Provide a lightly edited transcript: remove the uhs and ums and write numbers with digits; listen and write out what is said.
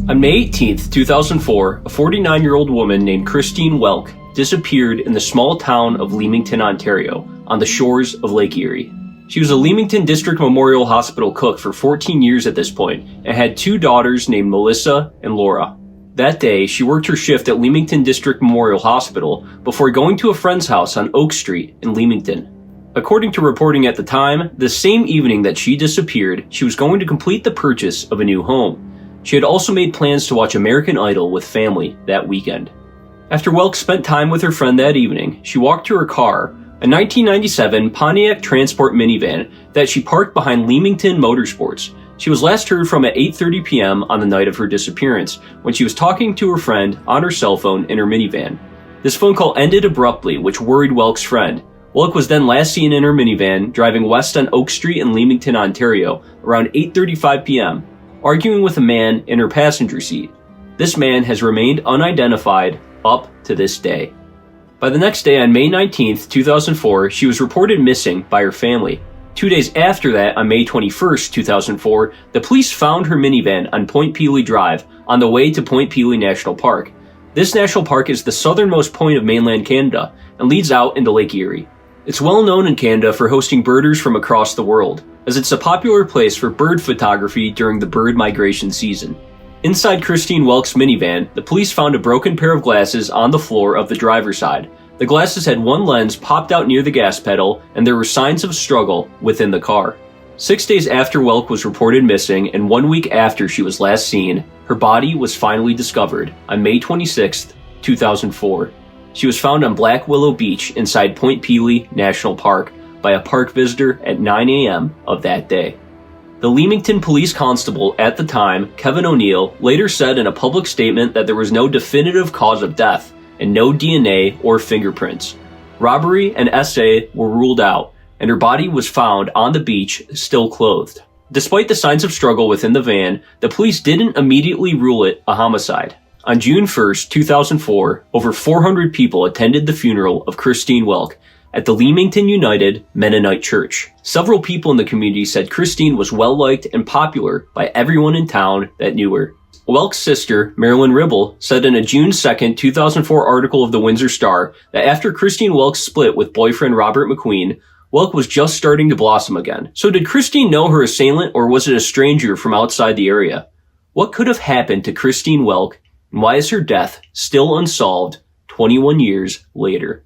On May 18th, 2004, a 49-year-old woman named Christine Woelk disappeared in the small town of Leamington, Ontario, on the shores of Lake Erie. She was a Leamington District Memorial Hospital cook for 14 years at this point and had two daughters named Melissa and Laura. That day, she worked her shift at Leamington District Memorial Hospital before going to a friend's house on Oak Street in Leamington. According to reporting at the time, the same evening that she disappeared, she was going to complete the purchase of a new home. She had also made plans to watch American Idol with family that weekend. After Woelk spent time with her friend that evening, she walked to her car, a 1997 Pontiac Transport minivan that she parked behind Leamington Motorsports. She was last heard from at 8:30 p.m. on the night of her disappearance, when she was talking to her friend on her cell phone in her minivan. This phone call ended abruptly, which worried Woelk's friend. Woelk was then last seen in her minivan, driving west on Oak Street in Leamington, Ontario, around 8:35 p.m., arguing with a man in her passenger seat. This man has remained unidentified up to this day. By the next day, on May 19th, 2004, she was reported missing by her family. 2 days after that, on May 21st, 2004, the police found her minivan on Point Pelee Drive on the way to Point Pelee National Park. This national park is the southernmost point of mainland Canada and leads out into Lake Erie. It's well known in Canada for hosting birders from across the world, as it's a popular place for bird photography during the bird migration season. Inside Christine Woelk's minivan, the police found a broken pair of glasses on the floor of the driver's side. The glasses had one lens popped out near the gas pedal, and there were signs of struggle within the car. 6 days after Woelk was reported missing and 1 week after she was last seen, her body was finally discovered on May 26, 2004. She was found on Black Willow Beach inside Point Pelee National Park by a park visitor at 9 a.m. of that day. The Leamington police constable at the time, Kevin O'Neill, later said in a public statement that there was no definitive cause of death and no DNA or fingerprints. Robbery and SA were ruled out, and her body was found on the beach, still clothed. Despite the signs of struggle within the van, the police didn't immediately rule it a homicide. On June 1st, 2004, over 400 people attended the funeral of Christine Woelk at the Leamington United Mennonite Church. Several people in the community said Christine was well-liked and popular by everyone in town that knew her. Woelk's sister, Marilyn Ribble, said in a June 2, 2004 article of the Windsor Star that after Christine Woelk split with boyfriend Robert McQueen, Woelk was just starting to blossom again. So did Christine know her assailant, or was it a stranger from outside the area? What could have happened to Christine Woelk, and why is her death still unsolved 21 years later?